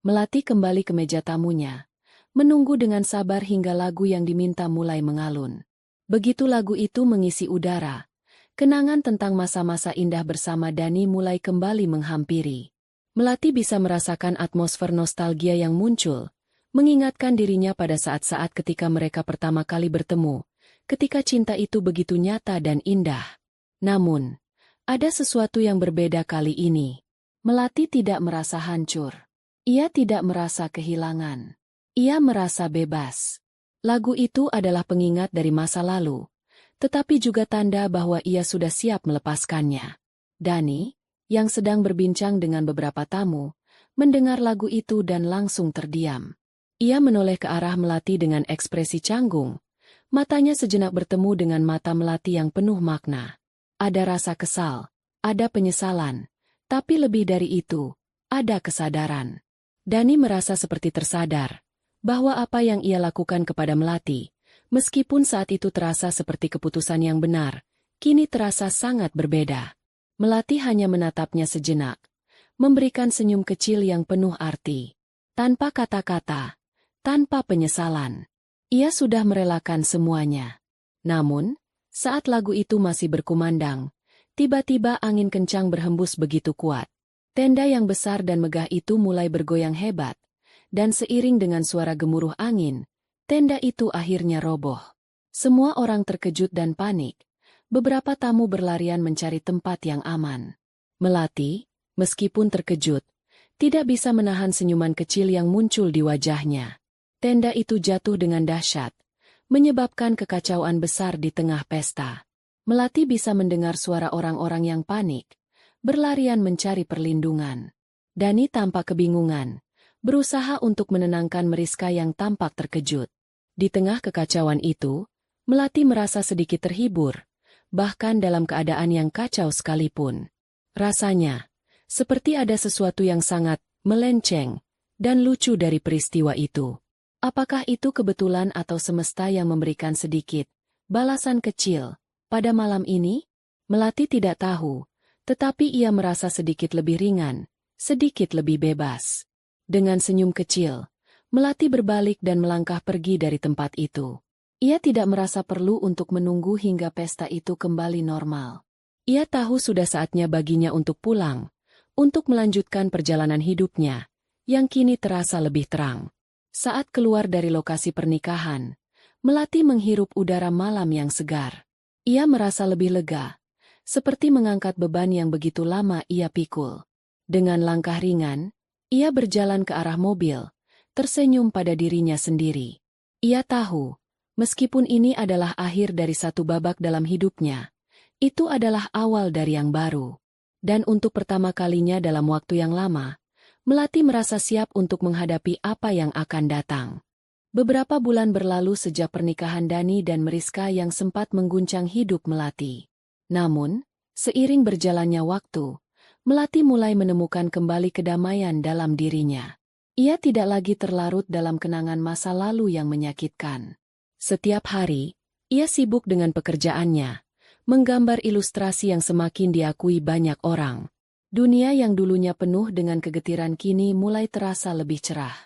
A: Melati kembali ke meja tamunya, menunggu dengan sabar hingga lagu yang diminta mulai mengalun. Begitu lagu itu mengisi udara, kenangan tentang masa-masa indah bersama Dani mulai kembali menghampiri. Melati bisa merasakan atmosfer nostalgia yang muncul, mengingatkan dirinya pada saat-saat ketika mereka pertama kali bertemu, ketika cinta itu begitu nyata dan indah. Namun, ada sesuatu yang berbeda kali ini. Melati tidak merasa hancur. Ia tidak merasa kehilangan. Ia merasa bebas. Lagu itu adalah pengingat dari masa lalu, tetapi juga tanda bahwa ia sudah siap melepaskannya. Dani, yang sedang berbincang dengan beberapa tamu, mendengar lagu itu dan langsung terdiam. Ia menoleh ke arah Melati dengan ekspresi canggung. Matanya sejenak bertemu dengan mata Melati yang penuh makna. Ada rasa kesal, ada penyesalan, tapi lebih dari itu, ada kesadaran. Dani merasa seperti tersadar bahwa apa yang ia lakukan kepada Melati, meskipun saat itu terasa seperti keputusan yang benar, kini terasa sangat berbeda. Melati hanya menatapnya sejenak, memberikan senyum kecil yang penuh arti. Tanpa kata-kata, tanpa penyesalan, ia sudah merelakan semuanya. Namun, saat lagu itu masih berkumandang, tiba-tiba angin kencang berhembus begitu kuat. Tenda yang besar dan megah itu mulai bergoyang hebat, dan seiring dengan suara gemuruh angin, tenda itu akhirnya roboh. Semua orang terkejut dan panik. Beberapa tamu berlarian mencari tempat yang aman. Melati, meskipun terkejut, tidak bisa menahan senyuman kecil yang muncul di wajahnya. Tenda itu jatuh dengan dahsyat, menyebabkan kekacauan besar di tengah pesta. Melati bisa mendengar suara orang-orang yang panik, berlarian mencari perlindungan. Dani tampak kebingungan, berusaha untuk menenangkan Meriska yang tampak terkejut. Di tengah kekacauan itu, Melati merasa sedikit terhibur, bahkan dalam keadaan yang kacau sekalipun. Rasanya, seperti ada sesuatu yang sangat melenceng dan lucu dari peristiwa itu. Apakah itu kebetulan atau semesta yang memberikan sedikit balasan kecil pada malam ini? Melati tidak tahu, tetapi ia merasa sedikit lebih ringan, sedikit lebih bebas. Dengan senyum kecil, Melati berbalik dan melangkah pergi dari tempat itu. Ia tidak merasa perlu untuk menunggu hingga pesta itu kembali normal. Ia tahu sudah saatnya baginya untuk pulang, untuk melanjutkan perjalanan hidupnya, yang kini terasa lebih terang. Saat keluar dari lokasi pernikahan, Melati menghirup udara malam yang segar. Ia merasa lebih lega, seperti mengangkat beban yang begitu lama ia pikul. Dengan langkah ringan, ia berjalan ke arah mobil, tersenyum pada dirinya sendiri. Ia tahu, meskipun ini adalah akhir dari satu babak dalam hidupnya, itu adalah awal dari yang baru. Dan untuk pertama kalinya dalam waktu yang lama, Melati merasa siap untuk menghadapi apa yang akan datang. Beberapa bulan berlalu sejak pernikahan Dani dan Meriska yang sempat mengguncang hidup Melati. Namun, seiring berjalannya waktu, Melati mulai menemukan kembali kedamaian dalam dirinya. Ia tidak lagi terlarut dalam kenangan masa lalu yang menyakitkan. Setiap hari, ia sibuk dengan pekerjaannya, menggambar ilustrasi yang semakin diakui banyak orang. Dunia yang dulunya penuh dengan kegetiran kini mulai terasa lebih cerah.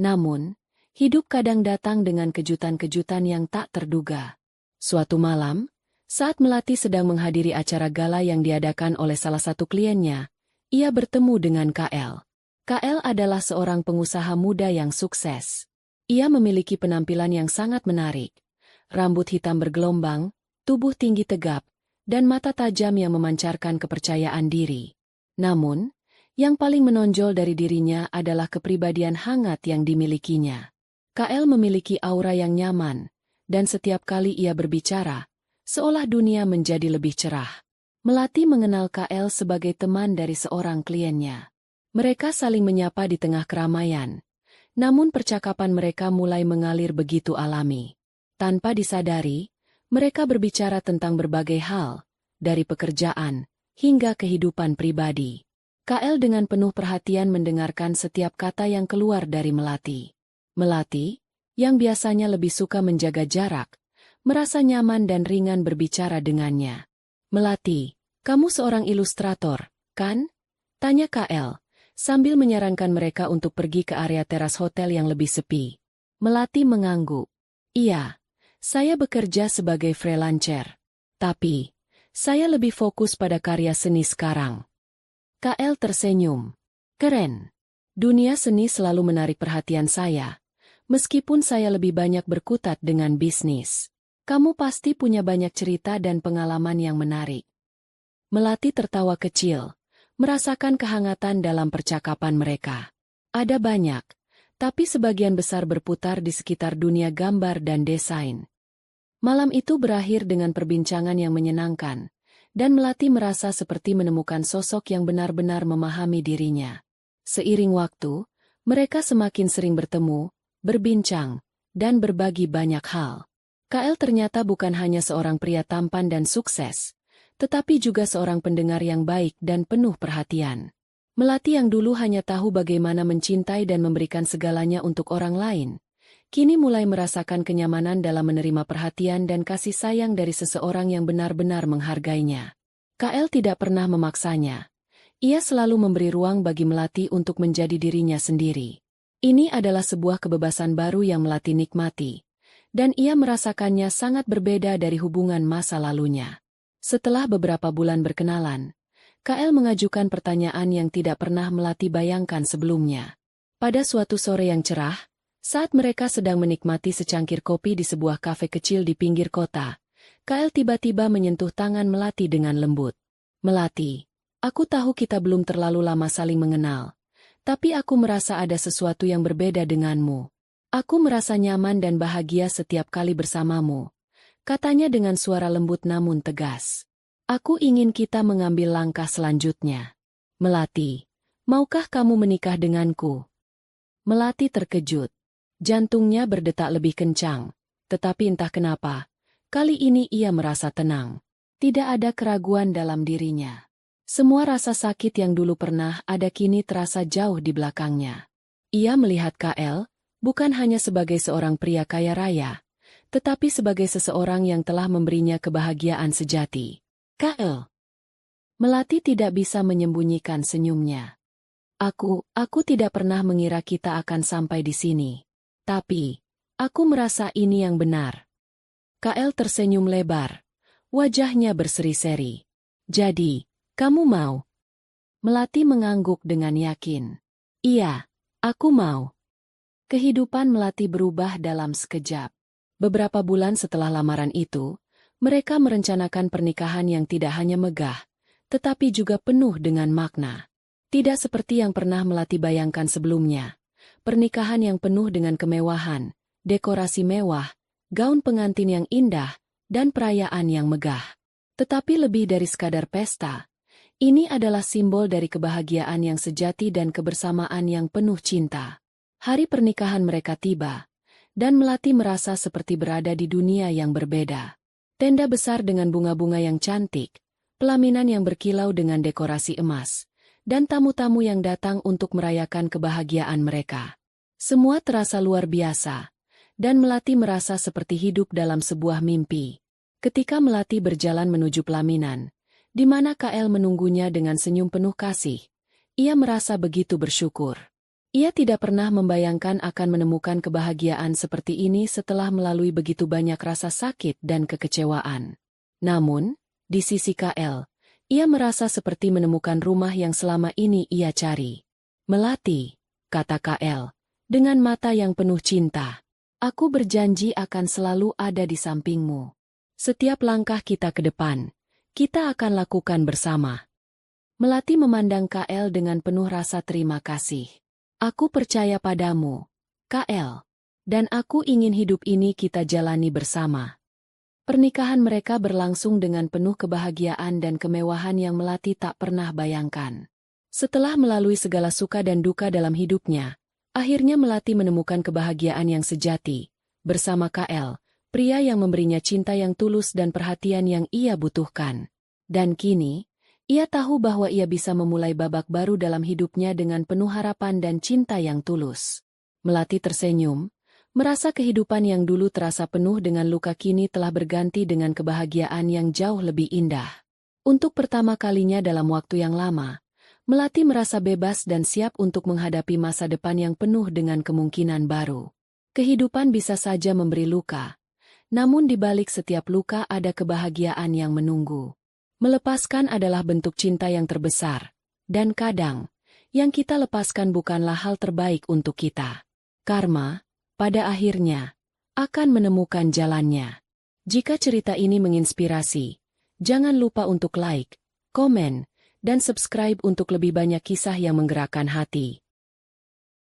A: Namun, hidup kadang datang dengan kejutan-kejutan yang tak terduga. Suatu malam, saat Melati sedang menghadiri acara gala yang diadakan oleh salah satu kliennya, ia bertemu dengan KL. KL adalah seorang pengusaha muda yang sukses. Ia memiliki penampilan yang sangat menarik. Rambut hitam bergelombang, tubuh tinggi tegap, dan mata tajam yang memancarkan kepercayaan diri. Namun, yang paling menonjol dari dirinya adalah kepribadian hangat yang dimilikinya. KL memiliki aura yang nyaman, dan setiap kali ia berbicara, seolah dunia menjadi lebih cerah. Melati mengenal KL sebagai teman dari seorang kliennya. Mereka saling menyapa di tengah keramaian, namun percakapan mereka mulai mengalir begitu alami. Tanpa disadari, mereka berbicara tentang berbagai hal, dari pekerjaan hingga kehidupan pribadi. KL dengan penuh perhatian mendengarkan setiap kata yang keluar dari Melati. Melati, yang biasanya lebih suka menjaga jarak, merasa nyaman dan ringan berbicara dengannya. "Melati, kamu seorang ilustrator, kan?" tanya KL, sambil menyarankan mereka untuk pergi ke area teras hotel yang lebih sepi. Melati mengangguk. "Iya, saya bekerja sebagai freelancer. Tapi, saya lebih fokus pada karya seni sekarang." KL tersenyum. "Keren. Dunia seni selalu menarik perhatian saya, meskipun saya lebih banyak berkutat dengan bisnis. Kamu pasti punya banyak cerita dan pengalaman yang menarik." Melati tertawa kecil, merasakan kehangatan dalam percakapan mereka. Ada banyak, tapi sebagian besar berputar di sekitar dunia gambar dan desain. Malam itu berakhir dengan perbincangan yang menyenangkan, dan Melati merasa seperti menemukan sosok yang benar-benar memahami dirinya. Seiring waktu, mereka semakin sering bertemu, berbincang, dan berbagi banyak hal. KL ternyata bukan hanya seorang pria tampan dan sukses, tetapi juga seorang pendengar yang baik dan penuh perhatian. Melati yang dulu hanya tahu bagaimana mencintai dan memberikan segalanya untuk orang lain, kini mulai merasakan kenyamanan dalam menerima perhatian dan kasih sayang dari seseorang yang benar-benar menghargainya. KL tidak pernah memaksanya. Ia selalu memberi ruang bagi Melati untuk menjadi dirinya sendiri. Ini adalah sebuah kebebasan baru yang Melati nikmati, dan ia merasakannya sangat berbeda dari hubungan masa lalunya. Setelah beberapa bulan berkenalan, KL mengajukan pertanyaan yang tidak pernah Melati bayangkan sebelumnya. Pada suatu sore yang cerah, saat mereka sedang menikmati secangkir kopi di sebuah kafe kecil di pinggir kota, KL tiba-tiba menyentuh tangan Melati dengan lembut. "Melati, aku tahu kita belum terlalu lama saling mengenal, tapi aku merasa ada sesuatu yang berbeda denganmu. Aku merasa nyaman dan bahagia setiap kali bersamamu," katanya dengan suara lembut namun tegas. "Aku ingin kita mengambil langkah selanjutnya. Melati, maukah kamu menikah denganku?" Melati terkejut. Jantungnya berdetak lebih kencang, tetapi entah kenapa, kali ini ia merasa tenang. Tidak ada keraguan dalam dirinya. Semua rasa sakit yang dulu pernah ada kini terasa jauh di belakangnya. Ia melihat KL, bukan hanya sebagai seorang pria kaya raya, tetapi sebagai seseorang yang telah memberinya kebahagiaan sejati. "KL." Melati tidak bisa menyembunyikan senyumnya. Aku tidak pernah mengira kita akan sampai di sini. Tapi, aku merasa ini yang benar." KL tersenyum lebar. Wajahnya berseri-seri. "Jadi, kamu mau?" Melati mengangguk dengan yakin. "Iya, aku mau." Kehidupan Melati berubah dalam sekejap. Beberapa bulan setelah lamaran itu, mereka merencanakan pernikahan yang tidak hanya megah, tetapi juga penuh dengan makna. Tidak seperti yang pernah Melati bayangkan sebelumnya. Pernikahan yang penuh dengan kemewahan, dekorasi mewah, gaun pengantin yang indah, dan perayaan yang megah. Tetapi lebih dari sekadar pesta, ini adalah simbol dari kebahagiaan yang sejati dan kebersamaan yang penuh cinta. Hari pernikahan mereka tiba, dan Melati merasa seperti berada di dunia yang berbeda. Tenda besar dengan bunga-bunga yang cantik, pelaminan yang berkilau dengan dekorasi emas, dan tamu-tamu yang datang untuk merayakan kebahagiaan mereka. Semua terasa luar biasa, dan Melati merasa seperti hidup dalam sebuah mimpi. Ketika Melati berjalan menuju pelaminan, di mana KL menunggunya dengan senyum penuh kasih, ia merasa begitu bersyukur. Ia tidak pernah membayangkan akan menemukan kebahagiaan seperti ini setelah melalui begitu banyak rasa sakit dan kekecewaan. Namun, di sisi KL, ia merasa seperti menemukan rumah yang selama ini ia cari. Melati, kata KL, dengan mata yang penuh cinta. Aku berjanji akan selalu ada di sampingmu. Setiap langkah kita ke depan, kita akan lakukan bersama. Melati memandang KL dengan penuh rasa terima kasih. Aku percaya padamu, KL. Dan aku ingin hidup ini kita jalani bersama. Pernikahan mereka berlangsung dengan penuh kebahagiaan dan kemewahan yang Melati tak pernah bayangkan. Setelah melalui segala suka dan duka dalam hidupnya, akhirnya Melati menemukan kebahagiaan yang sejati, bersama KL, pria yang memberinya cinta yang tulus dan perhatian yang ia butuhkan. Dan kini, ia tahu bahwa ia bisa memulai babak baru dalam hidupnya dengan penuh harapan dan cinta yang tulus. Melati tersenyum, merasa kehidupan yang dulu terasa penuh dengan luka kini telah berganti dengan kebahagiaan yang jauh lebih indah. Untuk pertama kalinya dalam waktu yang lama, Melati merasa bebas dan siap untuk menghadapi masa depan yang penuh dengan kemungkinan baru. Kehidupan bisa saja memberi luka, namun di balik setiap luka ada kebahagiaan yang menunggu. Melepaskan adalah bentuk cinta yang terbesar, dan kadang, yang kita lepaskan bukanlah hal terbaik untuk kita. Karma, pada akhirnya, akan menemukan jalannya. Jika cerita ini menginspirasi, jangan lupa untuk like, komen, dan subscribe untuk lebih banyak kisah yang menggerakkan hati.